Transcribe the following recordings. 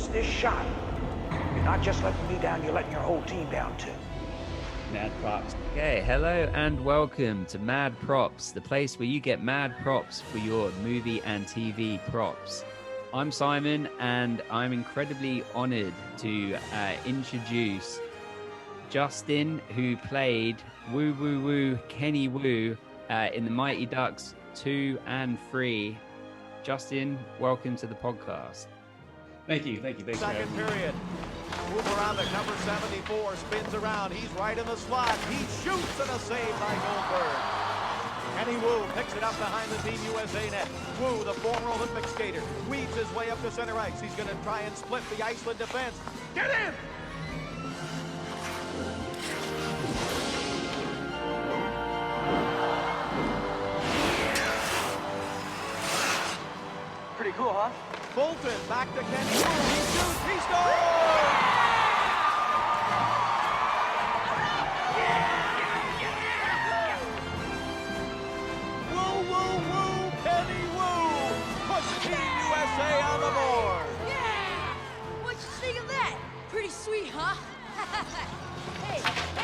miss this shot, you're not just letting me down, you're letting your whole team down too. Mad props. Okay, hello and welcome to Mad Props, the place where you get mad props for your movie and TV props. I'm Simon, and I'm incredibly honored to introduce Justin, who played Woo Woo Woo Kenny Woo in the Mighty Ducks 2 and 3. Justin, welcome to the podcast. Thank you. Thanks for having Second me. period. Move around it. Number 74 spins around. He's right in the slot. He shoots and a save by Goldberg. Kenny Woo picks it up behind the Team USA net. Woo, the former Olympic skater, weaves his way up to center ice. He's going to try and split the Iceland defense. Get in! Pretty cool, huh? Fulton back to Kenny Woo. He shoots. He scores! Woo, woo, woo, Kenny Woo! Puts Team USA on the board! Yeah! What you think of that? Pretty sweet, huh? Hey,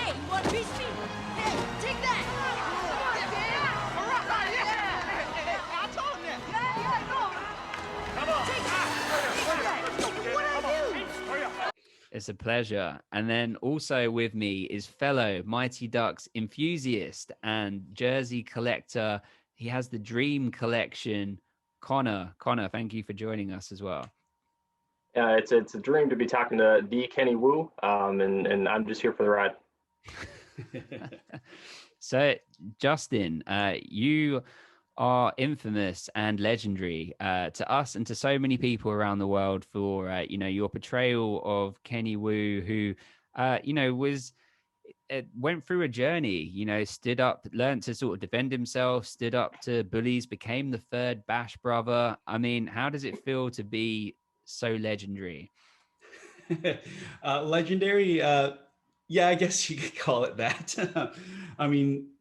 you want a piece of me? Hey, take that! Come on, man! All right, yeah! I told him that! Yeah, no! Come on! Take that! What I do? It's a pleasure. And then also with me is fellow Mighty Ducks enthusiast and jersey collector. He has the Dream Collection, Connor. Connor, thank you for joining us as well. It's a dream to be talking to the Kenny Woo, and I'm just here for the ride. So, Justin, you are infamous and legendary to us and to so many people around the world for your portrayal of Kenny Woo, who went through a journey. Stood up, learned to sort of defend himself, stood up to bullies, became the third Bash brother. I mean, how does it feel to be so legendary? Legendary. Yeah, I guess you could call it that. I mean,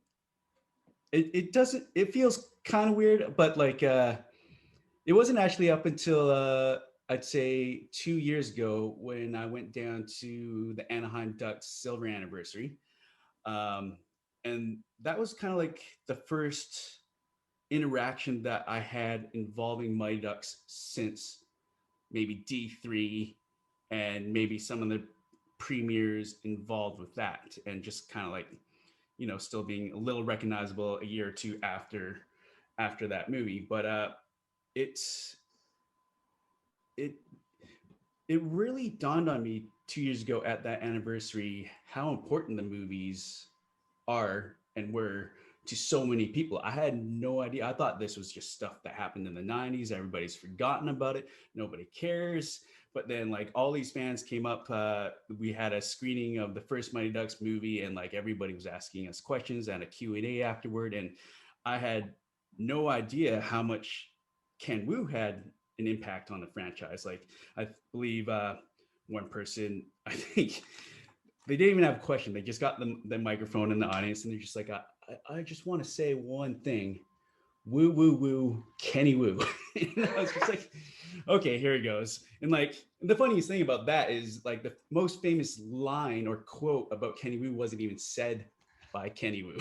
it feels kind of weird, but it wasn't actually up until I'd say 2 years ago when I went down to the Anaheim Ducks silver anniversary. And that was kind of like the first interaction that I had involving Mighty Ducks since maybe D3 and maybe some of the premieres involved with that, and just kind of still being a little recognizable a year or two after that movie. But it really dawned on me 2 years ago at that anniversary how important the movies are and were to so many people. I had no idea. I thought this was just stuff that happened in the 90s. Everybody's forgotten about it. Nobody cares. But then all these fans came up. We had a screening of the first Mighty Ducks movie, and everybody was asking us questions and a Q&A afterward. And I had no idea how much Ken Woo had an impact on the franchise. I believe one person, I think they didn't even have a question. They just got the microphone in the audience, and they're just like, I just want to say one thing. Woo, woo, woo, Kenny Woo. And I was just like, okay, here it goes. And the funniest thing about that is the most famous line or quote about Kenny Woo wasn't even said by Kenny Woo.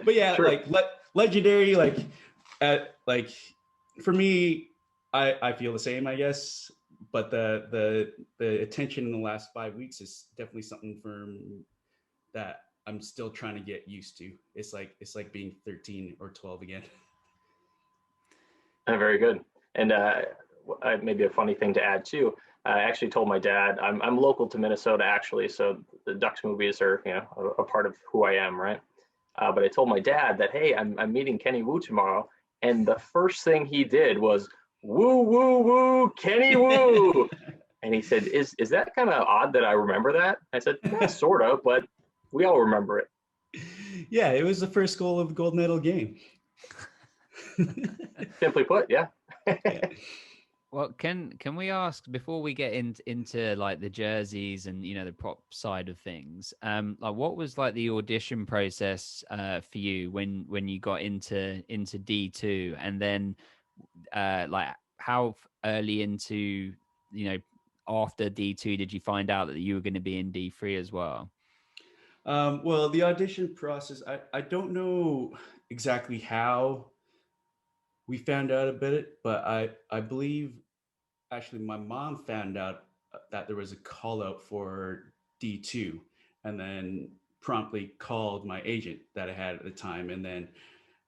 But yeah, sure. Legendary, for me, I feel the same, I guess. But the attention in the last 5 weeks is definitely something that I'm still trying to get used to. It's like being 13 or 12 again. Very good. And maybe a funny thing to add too. I actually told my dad, I'm local to Minnesota actually, so the Ducks movies are a part of who I am, right? But I told my dad that, hey, I'm meeting Kenny Woo tomorrow, and the first thing he did was woo woo woo Kenny Woo. And he said, is that kind of odd that I remember that? I said, yeah, sort of, but we all remember it. Yeah, it was the first goal of the gold medal game. Simply put, yeah. Well, can we ask, before we get into the jerseys and the prop side of things, what was the audition process for you when you got into D2, and then how early into after D2 did you find out that you were going to be in D3 as well? Well, the audition process, I don't know exactly how we found out about it, but I believe actually my mom found out that there was a call out for D2 and then promptly called my agent that I had at the time. And then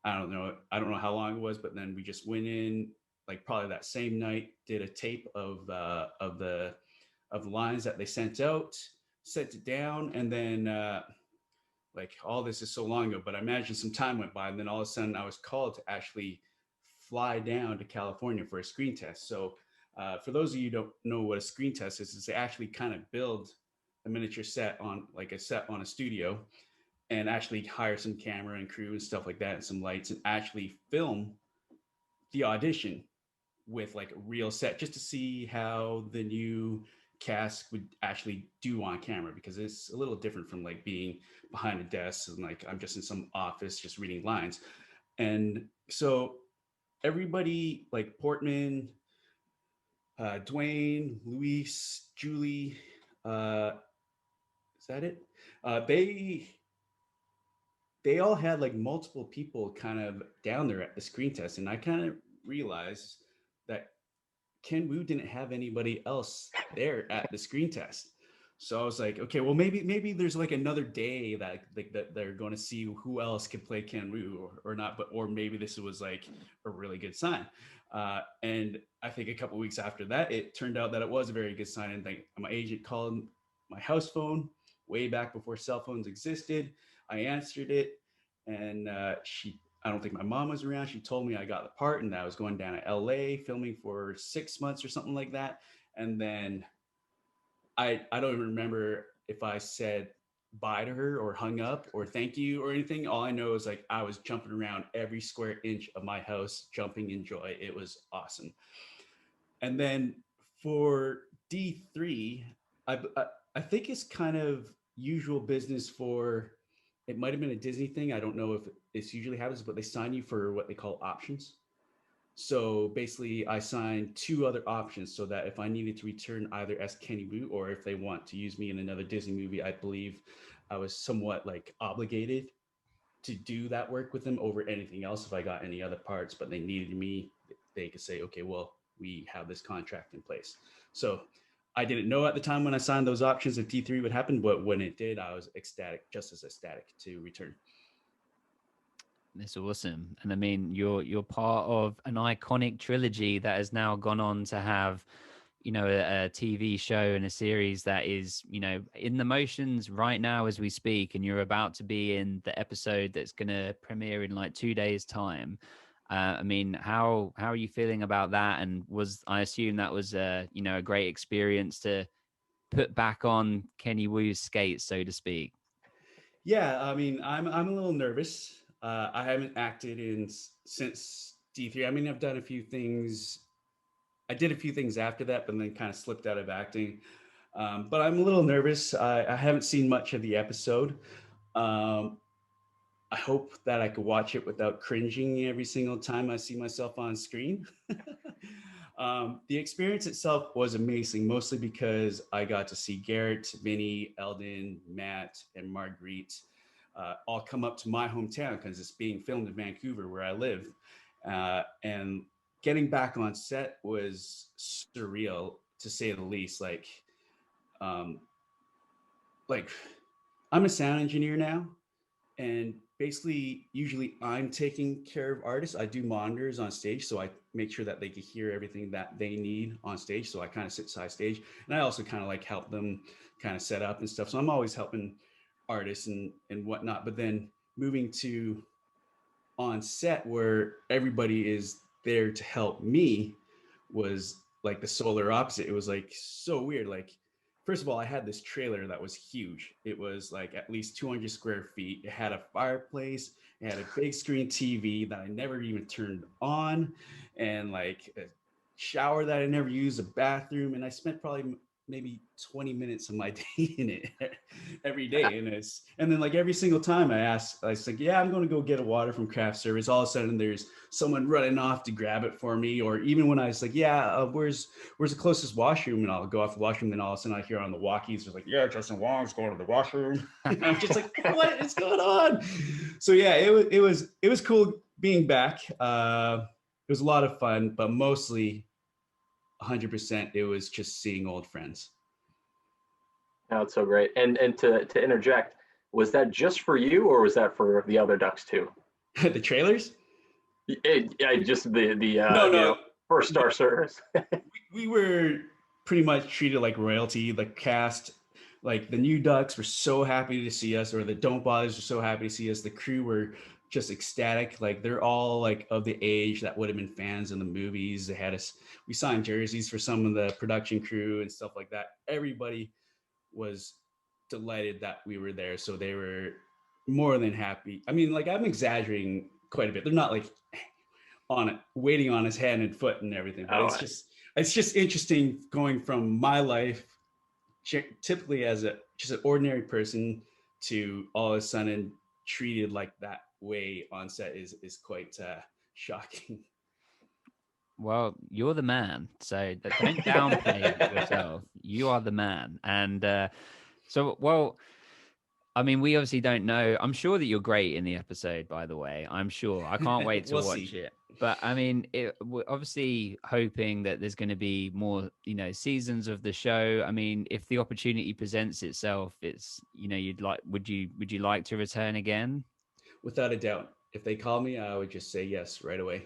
I don't know how long it was, but then we just went in like probably that same night, did a tape of the lines that they sent out, sent it down, and then like all this is so long ago, but I imagine some time went by, and then all of a sudden I was called to actually fly down to California for a screen test. So for those of you who don't know what a screen test is they actually kind of build a miniature set on like a set on a studio and actually hire some camera and crew and stuff like that and some lights and actually film the audition with like a real set just to see how the new cast would actually do on camera, because it's a little different from like being behind a desk and like I'm just in some office just reading lines. And so everybody like Portman, Dwayne, Luis, Julie, is that it? They all had like multiple people kind of down there at the screen test, and I kind of realized that Ken Wu didn't have anybody else there at the screen test. So I was like, okay, well maybe there's like another day that like that they're going to see who else can play Ken Wu or not, but or maybe this was like a really good sign. And I think a couple weeks after that, it turned out that it was a very good sign. And like my agent called my house phone way back before cell phones existed. I answered it, and I don't think my mom was around. She told me I got the part and that I was going down to LA filming for 6 months or something like that. And then I don't even remember if I said bye to her or hung up or thank you or anything. All I know is like I was jumping around every square inch of my house, jumping in joy. It was awesome. And then for D3, I think it's kind of usual business for, it might have been a Disney thing. I don't know if this usually happens, but they sign you for what they call options. So basically, I signed two other options so that if I needed to return either as Kenny Wu or if they want to use me in another Disney movie, I believe I was somewhat like obligated to do that work with them over anything else if I got any other parts, but they needed me, they could say, okay, well, we have this contract in place. So I didn't know at the time when I signed those options if D3 would happen, but when it did, I was ecstatic, just as ecstatic to return. That's awesome. And I mean, you're part of an iconic trilogy that has now gone on to have, a TV show and a series that is, in the motions right now as we speak, and you're about to be in the episode that's going to premiere in like 2 days' time. I mean, how are you feeling about that? And I assume that was a great experience to put back on Kenny Wu's skates, so to speak. Yeah, I mean, I'm a little nervous. I haven't acted since D3. I mean, I've done a few things. I did a few things after that, but then kind of slipped out of acting. But I'm a little nervous. I haven't seen much of the episode. I hope that I could watch it without cringing every single time I see myself on screen. The experience itself was amazing, mostly because I got to see Garrett, Vinny, Eldon, Matt, and Marguerite all come up to my hometown because it's being filmed in Vancouver, where I live. And getting back on set was surreal, to say the least. Like I'm a sound engineer now, and basically usually I'm taking care of artists. I do monitors on stage, so I make sure that they can hear everything that they need on stage. So I kind of sit side stage, and I also kind of like help them kind of set up and stuff. So I'm always helping artists and whatnot. But then moving to on set where everybody is there to help me was like the solar opposite. It was like so weird. Like, first of all, I had this trailer that was huge. It was like at least 200 square feet. It had a fireplace. It had a big screen TV that I never even turned on, and like a shower that I never used, a bathroom. And I spent probably maybe 20 minutes of my day in it every day. And then like every single time I was like, yeah, I'm going to go get a water from craft service. All of a sudden there's someone running off to grab it for me. Or even when I was like, yeah, where's the closest washroom? And I'll go off the washroom. Then all of a sudden I hear on the walkies, there's like, yeah, Justin Wong's going to the washroom. And I'm just like, what is going on? So yeah, it was cool being back. It was a lot of fun, but mostly 100% it was just seeing old friends. That's so great. And to interject, was that just for you, or was that for the other Ducks too? The trailers? Yeah, just the No. you know, first star service. We were pretty much treated like royalty. The cast, like the new Ducks were so happy to see us, or the Don't Bothers were so happy to see us. The crew were just ecstatic. Like they're all like of the age that would have been fans in the movies. They had us, we signed jerseys for some of the production crew and stuff like that. Everybody was delighted that we were there. So they were more than happy. I mean, like I'm exaggerating quite a bit. They're not like on it, waiting on his hand and foot and everything, but it's just interesting going from my life typically as just an ordinary person to all of a sudden treated like that way on set is quite shocking. Well, you're the man, so don't downplay yourself. You are the man. And well, I mean, we obviously don't know. I'm sure that you're great in the episode, by the way. I'm sure. I can't wait to watch it. But I mean, we're obviously hoping that there's going to be more, seasons of the show. I mean, if the opportunity presents itself, it's, would you like to return again? Without a doubt. If they call me, I would just say yes right away.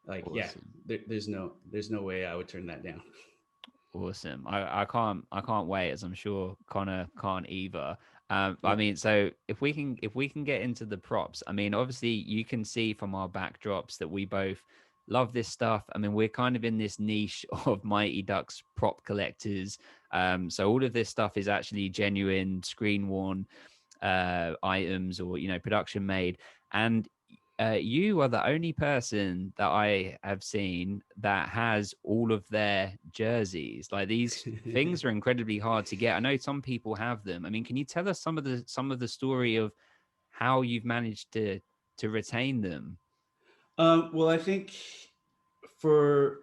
Like, awesome. Yeah, there's no way I would turn that down. Awesome. I can't wait, as I'm sure Connor can't either. Yeah. I mean, so if we can get into the props, I mean, obviously you can see from our backdrops that we both love this stuff. I mean, we're kind of in this niche of Mighty Ducks prop collectors. So all of this stuff is actually genuine screen worn items, or production made. And you are the only person that I have seen that has all of their jerseys. Like, these things are incredibly hard to get. I know some people have them. I mean, can you tell us some of the story of how you've managed to retain them? Well, I think for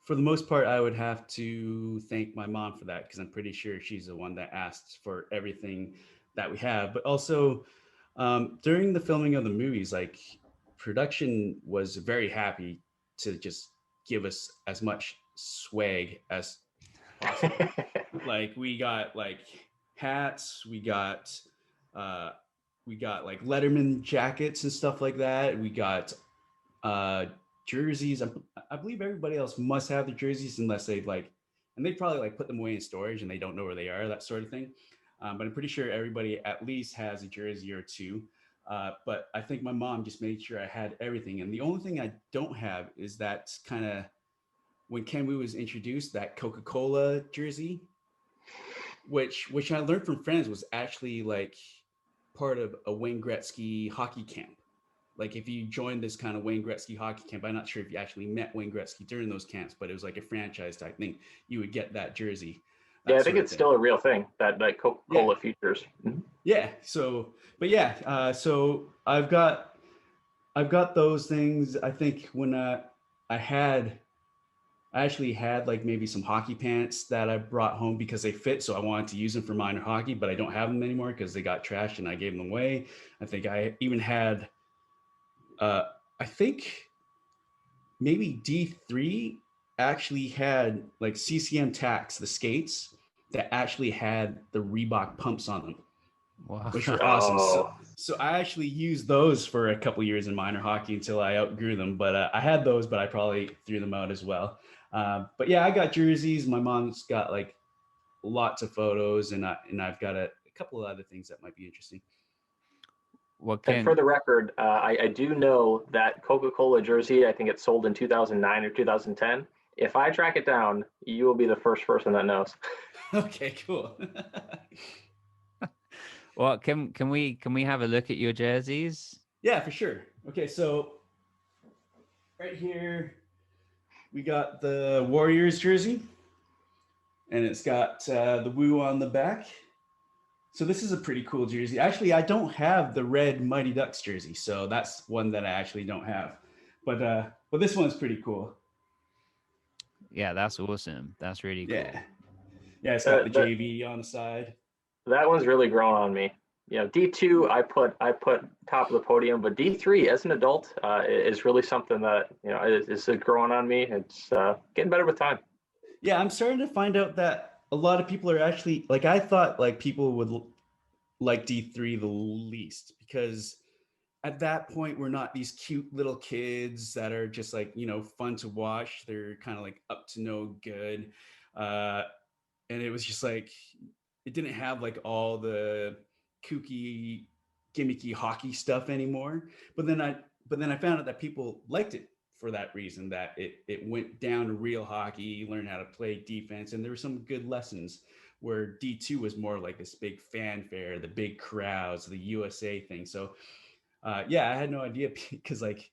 the most part, I would have to thank my mom for that, because I'm pretty sure she's the one that asked for everything that we have. But also, during the filming of the movies, like, production was very happy to just give us as much swag as possible. Like, we got like hats, we got like Letterman jackets and stuff like that. We got jerseys. I believe everybody else must have the jerseys, unless they've and they probably put them away in storage and they don't know where they are, that sort of thing. But I'm pretty sure everybody at least has a jersey or two. But I think my mom just made sure I had everything. And the only thing I don't have is that kind of, when Ken Wu was introduced, that Coca-Cola jersey, which I learned from friends was actually part of a Wayne Gretzky hockey camp. Like, if you joined this kind of Wayne Gretzky hockey camp, I'm not sure if you actually met Wayne Gretzky during those camps, but it was like a franchise type thing. You would get that jersey. Yeah, I think it's still a real thing, that Coca-Cola features. Yeah. So, but yeah, so I've got those things. I think when I actually had maybe some hockey pants that I brought home because they fit. So I wanted to use them for minor hockey, but I don't have them anymore because they got trashed and I gave them away. I think I even had, I think maybe D3 actually had CCM Tax, the skates that actually had the Reebok pumps on them. Wow. Which were awesome. So I actually used those for a couple years in minor hockey until I outgrew them. But I had those, but I probably threw them out as well. But yeah, I got jerseys. My mom's got lots of photos, and I've got a couple of other things that might be interesting. And for the record, I do know that Coca-Cola jersey, I think it sold in 2009 or 2010. If I track it down, you will be the first person that knows. Okay, cool. Well, can we have a look at your jerseys? Yeah, for sure. Okay, so right here we got the Warriors jersey. and it's got the Woo on the back. So this is a pretty cool jersey. Actually, I don't have the red Mighty Ducks jersey, so that's one that I actually don't have. But this one's pretty cool. Yeah, that's awesome. That's really cool. Yeah, yeah. It's got the That JV on the side. that one's really grown on me. You know, D2 I put top of the podium, but D3 as an adult is really something that is growing on me. It's getting better with time. Yeah, I'm starting to find out that a lot of people are actually like, I thought like people would like D3 the least, because at that point we're not these cute little kids that are just like, fun to watch. They're kind of like up to no good. Uh, and it was just like, it didn't have like all the kooky, gimmicky hockey stuff anymore. But then I found out that people liked it for that reason, that it went down to real hockey, learned how to play defense, and there were some good lessons. Where D2 was more like this big fanfare, the big crowds, the USA thing. So yeah, I had no idea because like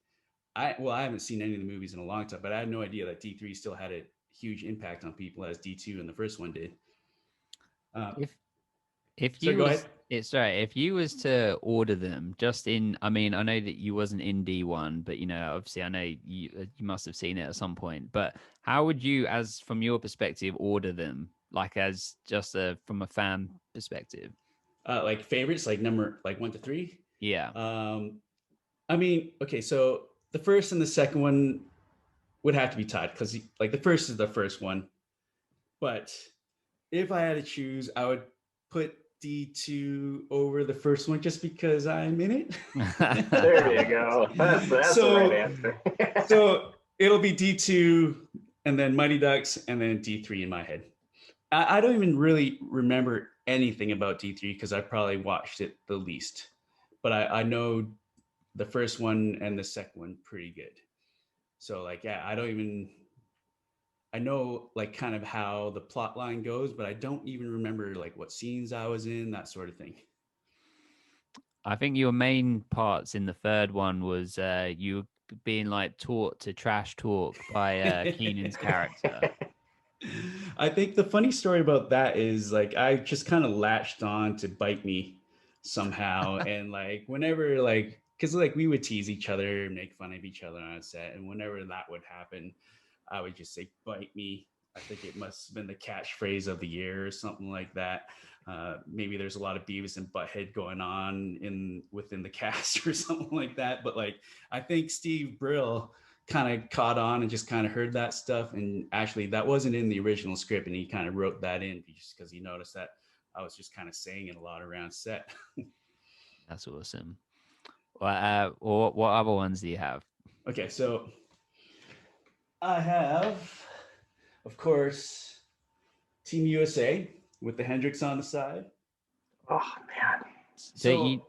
I haven't seen any of the movies in a long time, but I had no idea that D3 still had a huge impact on people as D2 and the first one did. If if So you go was ahead. if you was to order them just in, I mean, I know that you wasn't in D1, but obviously I know you must have seen it at some point. But how would you, as from your perspective, order them? Like as just from a fan perspective? Like favorites, like number like 1 to 3. Yeah. Um, I mean, okay, so the first and the second one would have to be tied because like the first is the first one. But if I had to choose, I would put D2 over the first one just because I'm in it. There you go. That's the right so answer. so it'll be D2 and then Mighty Ducks and then D3 in my head. I don't even really remember anything about D3 because I probably watched it the least. But I know the first one and the second one pretty good. So like, yeah, I know like kind of how the plot line goes, but I don't even remember like what scenes I was in, that sort of thing. I think your main parts in the third one was you being like taught to trash talk by Keenan's character. I think the funny story about that is like I just kind of latched on to Bite Me somehow. And like whenever like because like we would tease each other, make fun of each other on set, and whenever that would happen, I would just say "bite me." I think it must have been the catchphrase of the year or something like that. Maybe there's a lot of Beavis and Butthead going on within the cast or something like that. But like I think Steve Brill kind of caught on and just kind of heard that stuff. And actually, that wasn't in the original script, and he kind of wrote that in just because he noticed that I was just kind of saying it a lot around set. That's awesome. What other ones do you have? Okay, so I have, of course, Team USA with the Hendrix on the side. Oh man. So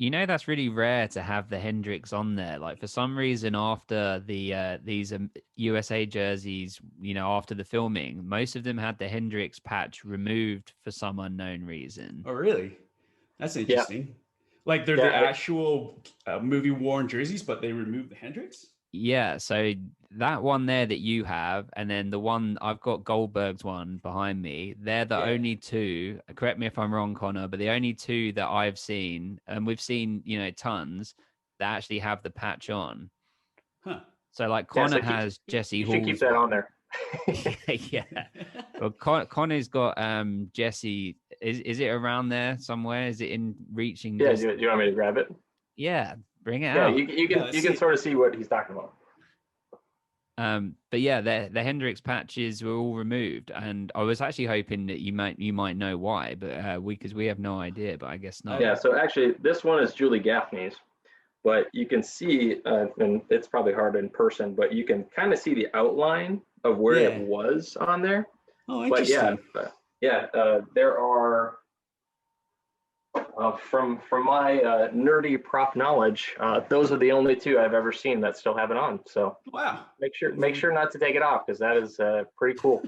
that's really rare to have the Hendrix on there. Like for some reason, after these USA jerseys, after the filming, most of them had the Hendrix patch removed for some unknown reason. Oh, really? That's Yeah. interesting. Like they're the actual movie worn jerseys, but they removed the Hendrix. Yeah, so that one there that you have, and then the one I've got Goldberg's one behind me, they're the only two, correct me if I'm wrong, Connor, but the only two that I've seen, and we've seen, tons, that actually have the patch on. Huh. So like Connor has Jesse Hall's. You should keep that on there. Yeah. Well, Connor's got Jesse. Is it around there somewhere? Is it in reaching? Yeah, do you want me to grab it? Yeah, bring it out. You can sort of see what he's talking about. But yeah, the Hendrix patches were all removed, and I was actually hoping that you might know why, but because we have no idea, but I guess not. Yeah, so actually, this one is Julie Gaffney's, but you can see, and it's probably hard in person, but you can kind of see the outline of where it was on there. Oh, interesting. But there are. From my nerdy prop knowledge, those are the only two I've ever seen that still have it on. So wow, make sure not to take it off because that is pretty cool.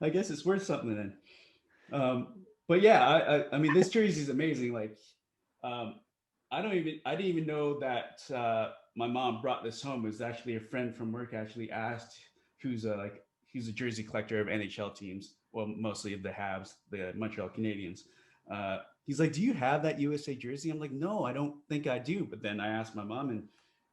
I guess it's worth something then. But yeah, I mean this jersey is amazing. Like, I didn't even know that my mom brought this home. It was actually a friend from work actually asked, who's he's a jersey collector of NHL teams. Well, mostly of the Habs, the Montreal Canadiens. He's like, "Do you have that USA jersey?" I'm like, "No, I don't think I do." But then I asked my mom, and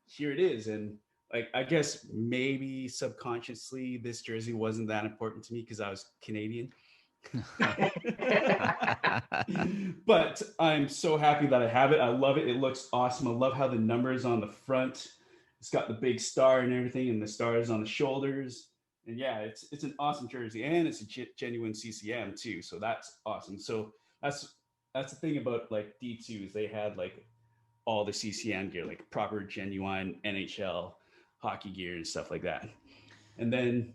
here it is. And like, I guess maybe subconsciously, this jersey wasn't that important to me because I was Canadian. But I'm so happy that I have it. I love it. It looks awesome. I love how the numbers on the front. It's got the big star and everything, and the stars on the shoulders. And yeah, it's an awesome jersey, and it's a genuine CCM too. So that's awesome. So that's the thing about like D2s. They had like all the CCM gear, like proper genuine NHL hockey gear and stuff like that. And then,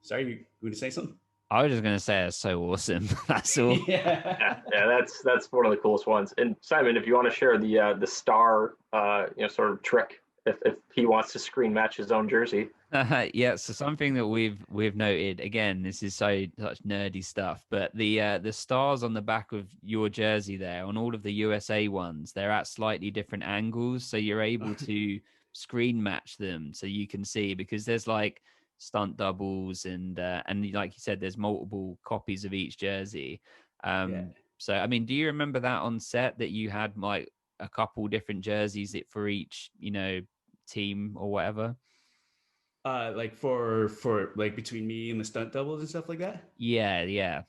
sorry, you going to say something? I was just gonna say it's so awesome. That's all. Yeah. That's one of the coolest ones. And Simon, if you want to share the star sort of trick, if he wants to screen match his own jersey. Yeah, so something that we've noted, again, this is such nerdy stuff, but the stars on the back of your jersey there, on all of the USA ones, they're at slightly different angles, so you're able to screen match them, so you can see, because there's like stunt doubles and like you said, there's multiple copies of each jersey. Yeah. So I mean, do you remember that on set, that you had like a couple different jerseys for each team or whatever? Like for like between me and the stunt doubles and stuff like that. Yeah. Yeah.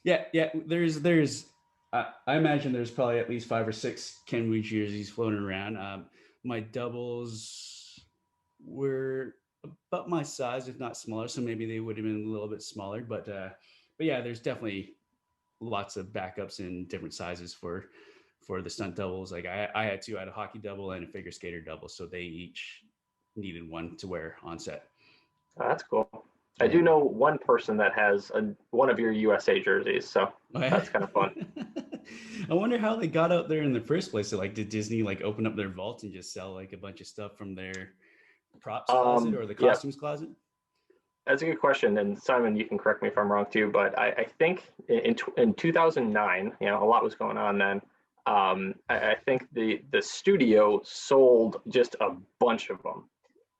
There's I imagine there's probably at least 5 or 6 Ken Wu jerseys floating around. My doubles were about my size, if not smaller, so maybe they would have been a little bit smaller. But yeah, there's definitely lots of backups in different sizes for the stunt doubles. Like I had two. I had a hockey double and a figure skater double, so they each needed one to wear on set. Oh, that's cool. I do know one person that has one of your USA jerseys, so that's kind of fun. I wonder how they got out there in the first place. So, like, did Disney like open up their vault and just sell like a bunch of stuff from their props closet or the costumes closet? That's a good question, and Simon, you can correct me if I'm wrong too. But I think in 2009, a lot was going on then. I think the studio sold just a bunch of them.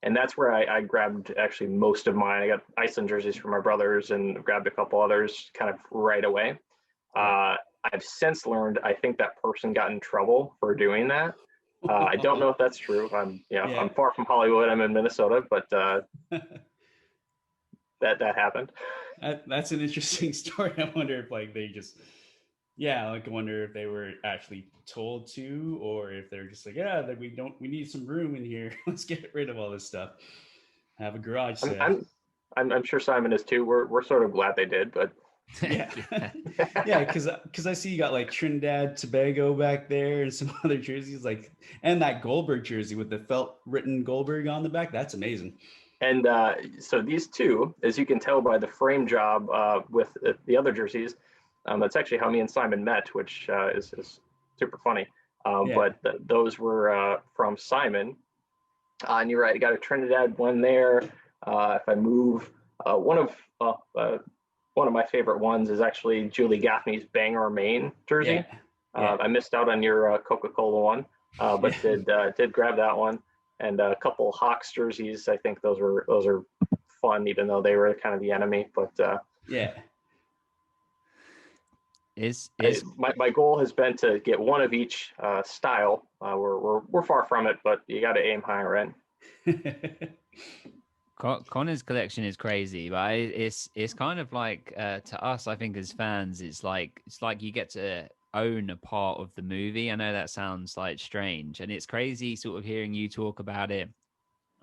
And that's where I grabbed actually most of mine. I got Iceland jerseys for my brothers and grabbed a couple others kind of right away. I've since learned, I think that person got in trouble for doing that. I don't know if that's true. I'm far from Hollywood. I'm in Minnesota, but that happened. That's an interesting story. I wonder if like they just, I wonder if they were actually told to, or if they're just like, that we need some room in here. Let's get rid of all this stuff. Have a garage sale. I'm sure Simon is too. We're sort of glad they did, but yeah, because I see you got like Trinidad Tobago back there and some other jerseys, like, and that Goldberg jersey with the felt written Goldberg on the back. That's amazing. And so these two, as you can tell by the frame job with the other jerseys, that's actually how me and Simon met, which is super funny. But those were from Simon. And you're right, I got a Trinidad one there. If I move, one of my favorite ones is actually Julie Gaffney's Bangor, Maine jersey. I missed out on your Coca-Cola one, but did grab that one. And a couple Hawks jerseys. I think those are fun, even though they were kind of the enemy. But my goal has been to get one of each style. We're far from it, but you got to aim higher, right? Connor's collection is crazy, but it's kind of like to us, I think, as fans, it's like you get to own a part of the movie. I know that sounds like strange, and it's crazy sort of hearing you talk about it.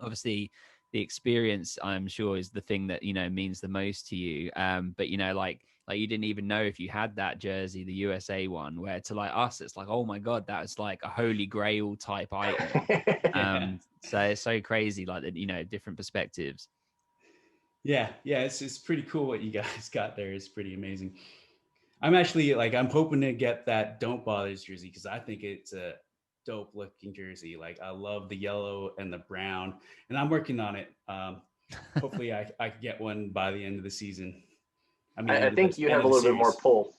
Obviously the experience, I'm sure, is the thing that means the most to you, but like you didn't even know if you had that jersey, the USA one, where to like us it's like, oh my god, that's like a holy grail type item. So it's so crazy, like the different perspectives. It's pretty cool what you guys got there. It's pretty amazing. I'm actually I'm hoping to get that Don't Bothers jersey because I think it's a dope looking jersey. Like, I love the yellow and the brown, and I'm working on it. Hopefully I can get one by the end of the season. I think you have a little bit more pull.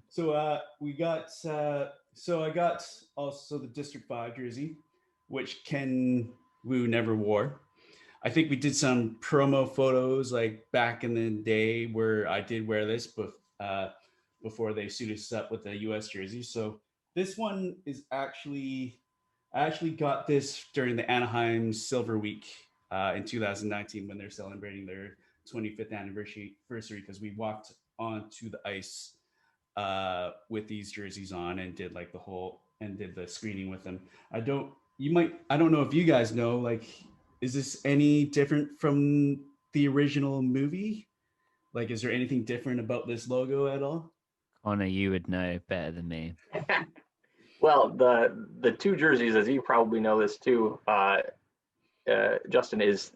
So we got so I got also the District 5 jersey, which Ken Wu never wore. I think we did some promo photos like back in the day where I did wear this, but before they suited us up with the US jersey. So this one is actually, I actually got this during the Anaheim Silver Week in 2019 when they're celebrating their 25th anniversary, because we walked onto the ice with these jerseys on and did like did the screening with them. I don't know if you guys know, like, is this any different from the original movie? Like, is there anything different about this logo at all? Connor, you would know better than me. Well, the two jerseys, as you probably know this too, Justin, is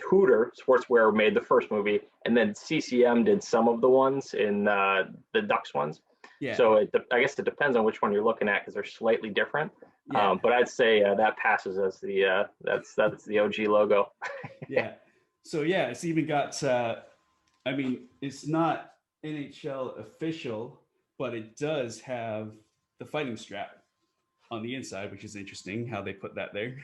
Hooter Sportswear made the first movie, and then CCM did some of the ones in the Ducks ones. Yeah. So I guess it depends on which one you're looking at because they're slightly different. Yeah. But I'd say that passes as the that's the OG logo. Yeah. So yeah, it's even got. I mean, it's not NHL official, but it does have the fighting strap on the inside, which is interesting how they put that there.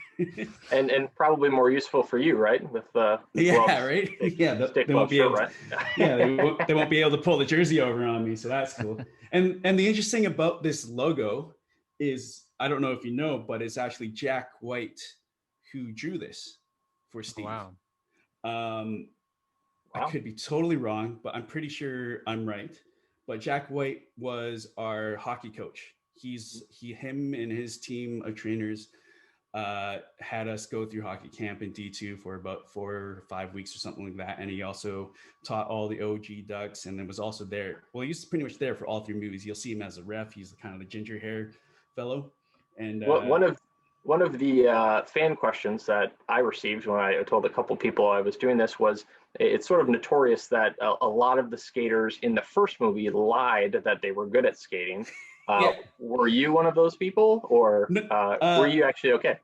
and probably more useful for you, right? With yeah, gloves, right. Yeah, stick they won't be able. shirt, To, right? yeah, they won't be able to pull the jersey over on me, so that's cool. And the interesting about this logo is, I don't know if you know, but it's actually Jack White who drew this for Steve. Wow. I could be totally wrong, but I'm pretty sure I'm right. But Jack White was our hockey coach. Him and his team of trainers had us go through hockey camp in D2 for about 4 or 5 weeks or something like that. And he also taught all the OG Ducks, and then was also there. Well, he's pretty much there for all 3 movies. You'll see him as a ref. He's kind of the ginger hair fellow. And one of the fan questions that I received when I told a couple people I was doing this was, it's sort of notorious that a lot of the skaters in the first movie lied that they were good at skating. Yeah. Were you one of those people, or were you actually okay?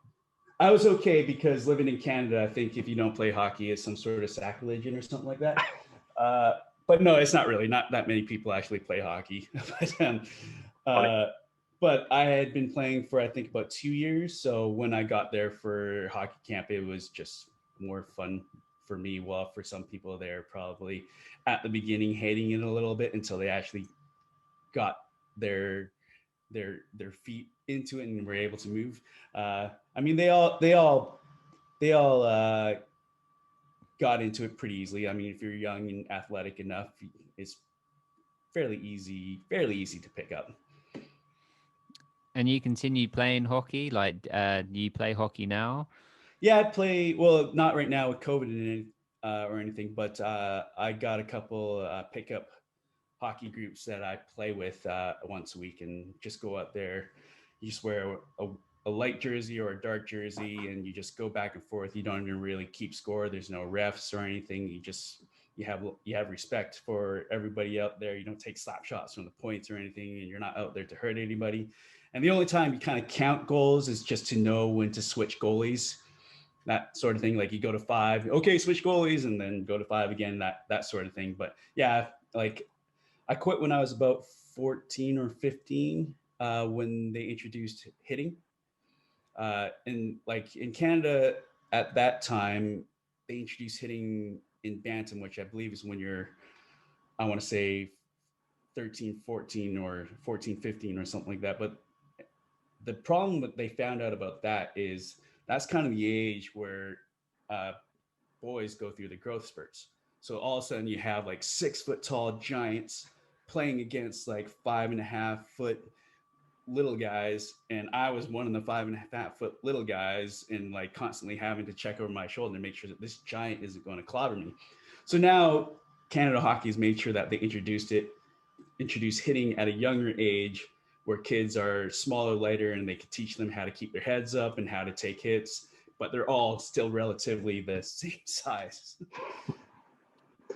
I was okay because living in Canada, I think if you don't play hockey, it's some sort of sacrilege or something like that. But no, it's not really. Not that many people actually play hockey. But I had been playing for, I think, about 2 years. So when I got there for hockey camp, it was just more fun for me. Well, for some people, they're probably at the beginning hating it a little bit until they actually got their feet into it and were able to move. I mean, they all got into it pretty easily. I mean, if you're young and athletic enough, it's fairly easy to pick up. And you continue playing hockey? Like, do you play hockey now? Yeah, I play. Well, not right now with COVID or anything, but I got a couple pickup hockey groups that I play with once a week, and just go out there. You just wear a light jersey or a dark jersey, and you just go back and forth. You don't even really keep score. There's no refs or anything. You have respect for everybody out there. You don't take slap shots from the points or anything, and you're not out there to hurt anybody. And the only time you kind of count goals is just to know when to switch goalies, that sort of thing. Like you go to 5, okay, switch goalies, and then go to 5 again, that sort of thing. But yeah, like I quit when I was about 14 or 15 when they introduced hitting. And like in Canada at that time, they introduced hitting in bantam, which I believe is when you're, I want to say 13, 14 or 14, 15 or something like that. But the problem that they found out about that is that's kind of the age where boys go through the growth spurts. So all of a sudden you have like 6 foot tall giants playing against like 5.5 foot little guys. And I was one of the 5.5 foot little guys, and like constantly having to check over my shoulder to make sure that this giant isn't going to clobber me. So now Canada Hockey has made sure that they introduce hitting at a younger age, where kids are smaller, lighter, and they can teach them how to keep their heads up and how to take hits, but they're all still relatively the same size.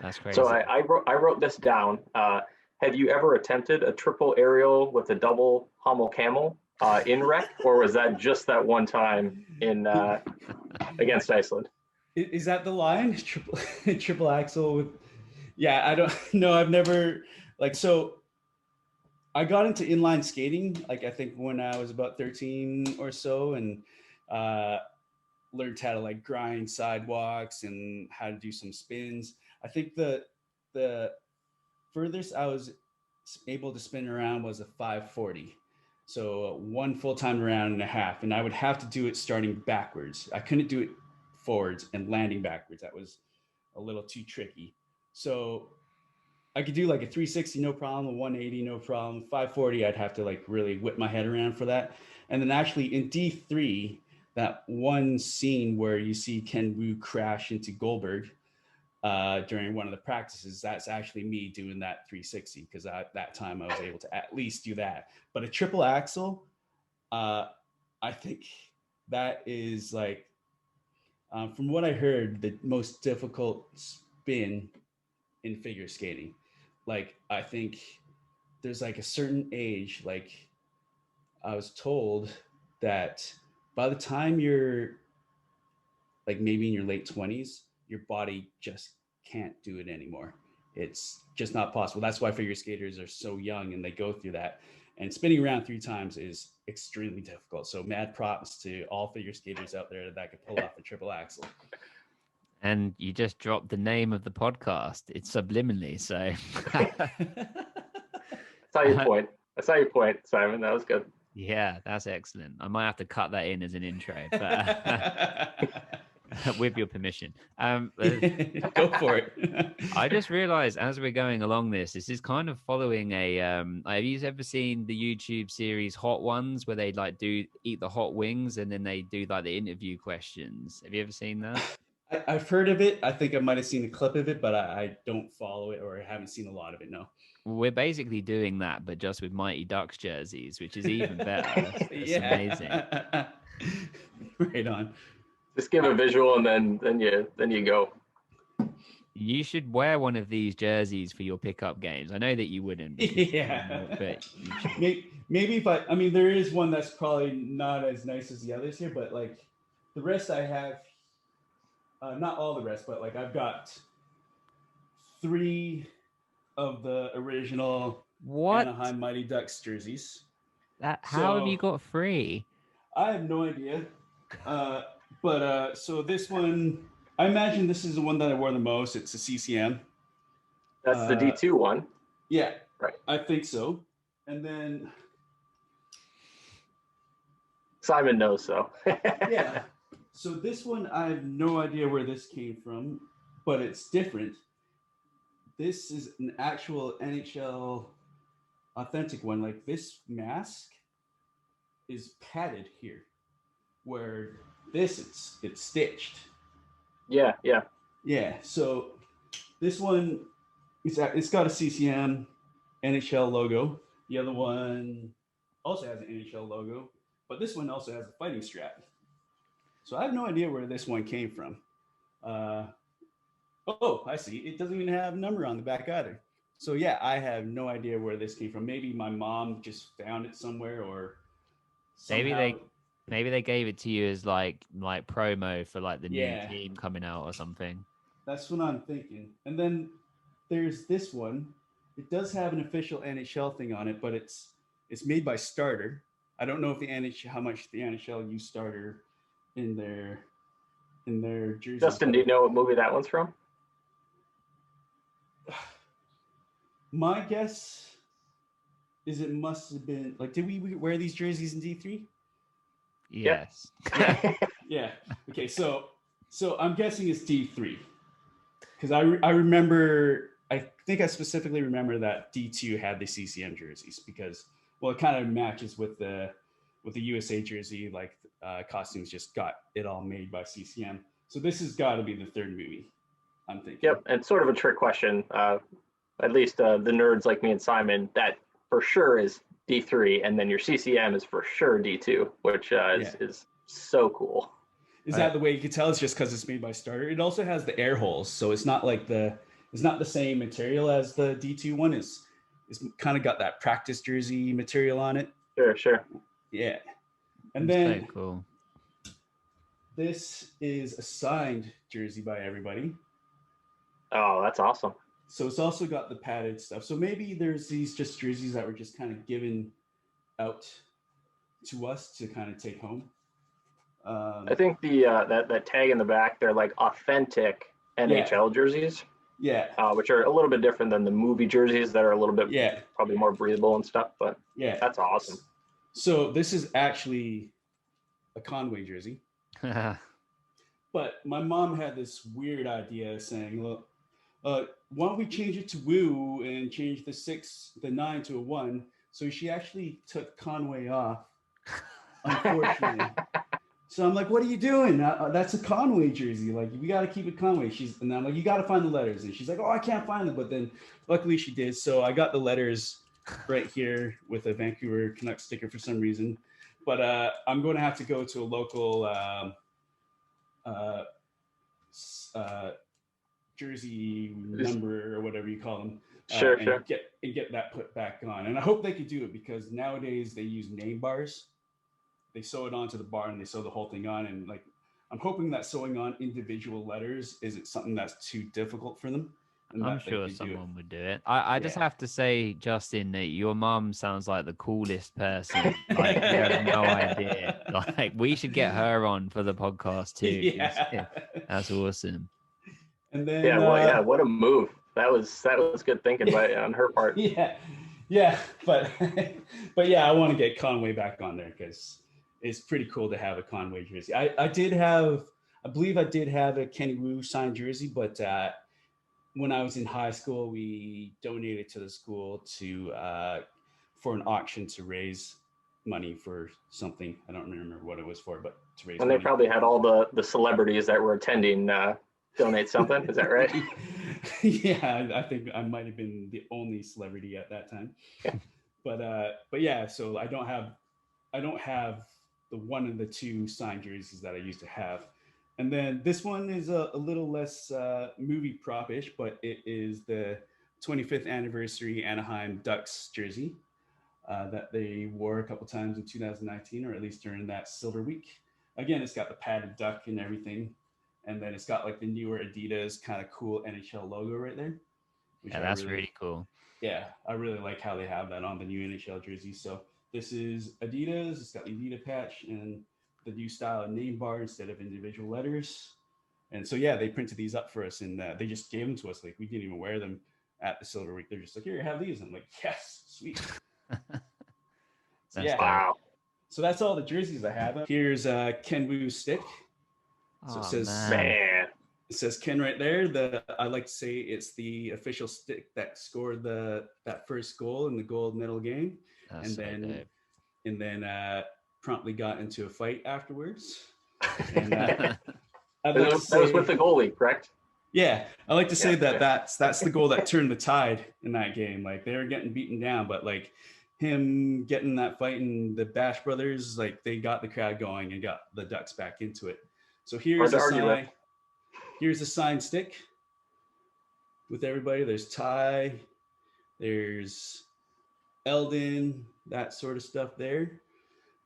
That's crazy. So I wrote this down. Have you ever attempted a triple aerial with a double Hummel camel in rec, or was that just that one time in against Iceland? Is that the line? Triple axel with? Yeah, I don't know. I've never so. I got into inline skating, like I think when I was about 13 or so, and learned how to like grind sidewalks and how to do some spins. I think the furthest I was able to spin around was a 540. So one full-time round and a half. And I would have to do it starting backwards. I couldn't do it forwards and landing backwards. That was a little too tricky. So I could do like a 360, no problem, a 180, no problem. 540, I'd have to like really whip my head around for that. And then actually in D3, that one scene where you see Ken Wu crash into Goldberg during one of the practices, that's actually me doing that 360 because at that time I was able to at least do that. But a triple axel, I think that is like, from what I heard, the most difficult spin in figure skating. Like, I think there's like a certain age, like I was told that by the time you're like maybe in your late 20s, your body just can't do it anymore. It's just not possible. That's why figure skaters are so young and they go through that. And spinning around 3 times is extremely difficult. So mad props to all figure skaters out there that could pull off a triple axel. And you just dropped the name of the podcast. It's subliminally, so. I saw your point, Simon. That was good. Yeah, that's excellent. I might have to cut that in as an intro, but with your permission. Go for it. I just realized as we're going along this is kind of following a have you ever seen the YouTube series Hot Ones where they like eat the hot wings and then they do like the interview questions? Have you ever seen that? I've heard of it. I think I might have seen a clip of it, but I don't follow it or I haven't seen a lot of it. No. We're basically doing that, but just with Mighty Ducks jerseys, which is even better. That's amazing. Right on. Just give a visual and then you go. You should wear one of these jerseys for your pickup games. I know that you wouldn't. Yeah. But maybe if I mean, there is one that's probably not as nice as the others here, but like the rest I have, not all the rest, but like I've got 3 of the original Anaheim Mighty Ducks jerseys. How have you got 3? I have no idea. But so this one, I imagine this is the one that I wore the most. It's a CCM. That's the D2 one. Yeah. Right. I think so. And then Simon knows so. yeah. So this one, I have no idea where this came from, but it's different. This is an actual NHL authentic one. Like this mask is padded here, where this it's stitched. Yeah. Yeah. So this one, it's got a CCM NHL logo. The other one also has an NHL logo, but this one also has a fighting strap. So I have no idea where this one came from. Oh, I see. It doesn't even have a number on the back either. So yeah, I have no idea where this came from. Maybe my mom just found it somewhere, or somehow... maybe they gave it to you as like promo for like the new team coming out or something. That's what I'm thinking. And then there's this one. It does have an official NHL thing on it, but it's made by Starter. I don't know if the NHL, how much the NHL used Starter in their jersey. Justin, do you know what movie that one's from? My guess is it must have been like, did we wear these jerseys in D3? Yes. Yeah. Okay. So I'm guessing it's D3 because I remember, I think I specifically remember that D2 had the CCM jerseys because, well, it kind of matches with the USA jersey, like costumes just got it all made by CCM. So this has got to be the 3rd movie, I'm thinking. Yep, and sort of a trick question. At least the nerds like me and Simon, that for sure is D3, and then your CCM is for sure D2, which is so cool. Is that the way you could tell? It's just because it's made by Starter. It also has the air holes, so it's not like it's not the same material as the D2 one. It's kind of got that practice jersey material on it. Sure. Yeah. And then so cool. This is a signed jersey by everybody. Oh, that's awesome. So it's also got the padded stuff. So maybe there's these just jerseys that were just kind of given out to us to kind of take home. I think the that tag in the back, they're like authentic NHL jerseys, Yeah. which are a little bit different than the movie jerseys that are a little bit Yeah. probably more breathable and stuff. But Yeah. that's awesome. So this is actually a Conway jersey. But my mom had this weird idea saying, "Look, why don't we change it to Woo and change the 9 to a 1?" So she actually took Conway off, unfortunately. So I'm like, "What are you doing? That's a Conway jersey. Like, we got to keep it Conway." And I'm like, "You got to find the letters." And she's like, "Oh, I can't find them." But then luckily she did. So I got the letters right here with a Vancouver Canucks sticker for some reason. But I'm going to have to go to a local jersey number or whatever you call them, Sure. get that put back on. And I hope they could do it, because nowadays they use name bars. They sew it onto the bar and they sew the whole thing on. And like, I'm hoping that sewing on individual letters isn't something that's too difficult for them. I'm sure someone would do it. I just have to say, Justin, that your mum sounds like the coolest person. Like, you have no idea. Like, we should get her on for the podcast too. Yeah. That's awesome. And then what a move. That was good thinking on her part. Yeah, but yeah, I want to get Conway back on there, because it's pretty cool to have a Conway jersey. I believe I did have a Kenny Wu signed jersey, but when I was in high school, we donated to the school for an auction to raise money for something. I don't remember what it was for, but to raise money. They probably had all the celebrities that were attending donate something. Is that right? Yeah, I think I might have been the only celebrity at that time. Yeah. But yeah, so I don't have the one of the two signed jerseys that I used to have. And then this one is a little less movie prop-ish, but it is the 25th anniversary Anaheim Ducks jersey that they wore a couple times in 2019, or at least during that Silver Week. Again, it's got the padded duck and everything. And then it's got like the newer Adidas kind of cool NHL logo right there. Yeah, that's really cool. Yeah, I really like how they have that on the new NHL jersey. So this is Adidas. It's got the Adidas patch and the new style of name bar instead of individual letters. And so, yeah, they printed these up for us, and they just gave them to us. Like, we didn't even wear them at the Silver Week. They're just like, "Here, have these." I'm like, "Yes, sweet." So, yeah. Wow. So that's all the jerseys I have. Here's Ken Wu's stick. So it says, man. It says Ken right there. I like to say it's the official stick that scored that first goal in the gold medal game. That's and then promptly got into a fight afterwards. And, that was with the goalie, correct? Yeah, I like to say that's the goal that turned the tide in that game. Like, they were getting beaten down, but like him getting that fight, and the Bash brothers, like, they got the crowd going and got the Ducks back into it. So here's a signed stick with everybody. There's Ty, there's Eldon, that sort of stuff there.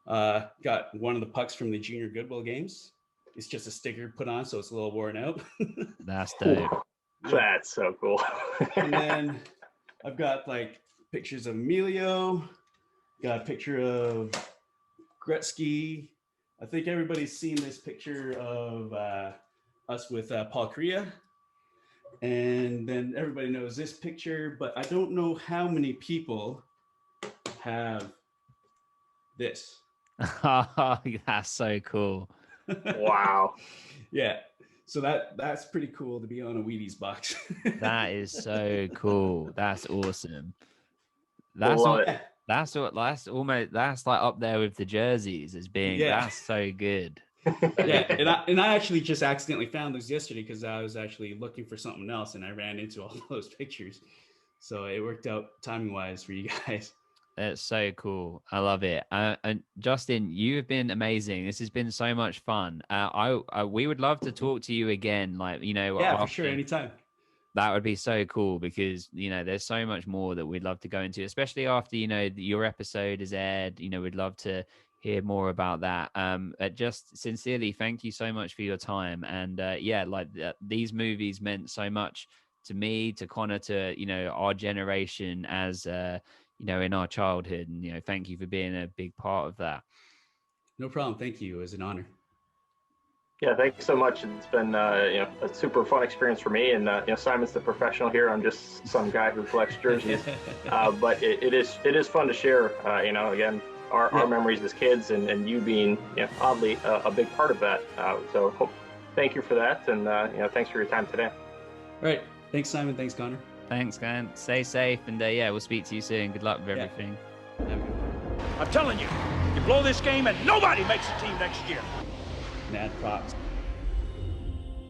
Got one of the pucks from the Junior Goodwill games. It's just a sticker put on, so it's a little worn out. That's dope. That's so cool. And then I've got like pictures of Emilio, got a picture of Gretzky. I think everybody's seen this picture of us with Paul Kariya. And then everybody knows this picture, but I don't know how many people have this. That's so cool. Wow. Yeah. So that's pretty cool to be on a Wheaties box. That is so cool. That's awesome. That's like up there with the jerseys as being, that's so good. Yeah, and I actually just accidentally found those yesterday because I was actually looking for something else and I ran into all those pictures. So it worked out timing wise for you guys. That's so cool. I love it. And Justin, you have been amazing. This has been so much fun. We would love to talk to you again. Like, for sure, anytime. That would be so cool because, there's so much more that we'd love to go into, especially after, your episode is aired. We'd love to hear more about that. Just sincerely, thank you so much for your time. And these movies meant so much to me, to Connor, to, our generation as, in our childhood. And, thank you for being a big part of that. No problem. Thank you. It was an honor. Yeah, thanks so much. It's been a super fun experience for me, and Simon's the professional here. I'm just some guy who collects jerseys, but it is fun to share. Again, our memories as kids, and you being oddly a big part of that. Thank you for that, and thanks for your time today. All right, thanks Simon, thanks Connor. Thanks, Glenn. Stay safe, and we'll speak to you soon. Good luck with everything. Have a good one. I'm telling you, you blow this game and nobody makes the team next year. Mad props.